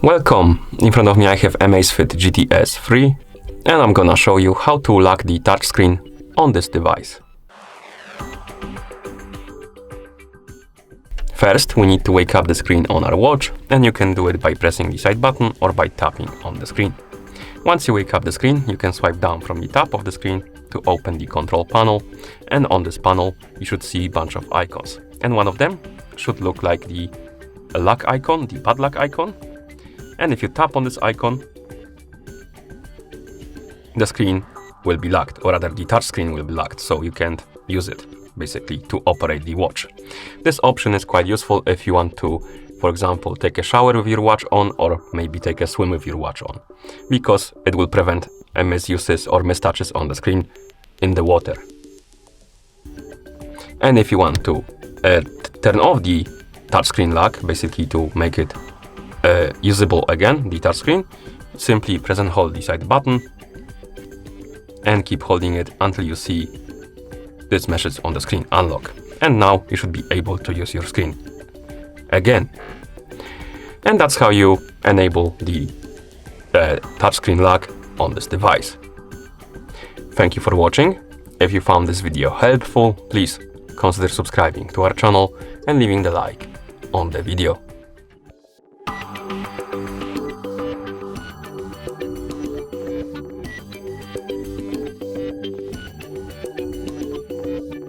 Welcome! In front of me I have Amazfit GTS 3 and I'm gonna show you how to lock the touchscreen on this device. First, we need to wake up the screen on our watch, and you can do it by pressing the side button or by tapping on the screen. Once you wake up the screen, you can swipe down from the top of the screen to open the control panel, and on this panel you should see a bunch of icons, and one of them should look like the lock icon, the padlock icon. And if you tap on this icon, the screen will be locked, or rather the touch screen will be locked, so you can't use it basically to operate the watch. This option is quite useful if you want to, for example, take a shower with your watch on, or maybe take a swim with your watch on, because it will prevent misuses or mistouches on the screen in the water. And if you want to turn off the touchscreen lock, basically to make it usable again, the touchscreen, simply press and hold the side button and keep holding it until you see this message on the screen, unlock. And now you should be able to use your screen again. And that's how you enable the touchscreen lock on this device. Thank you for watching. If you found this video helpful, please consider subscribing to our channel and leaving the like on the video.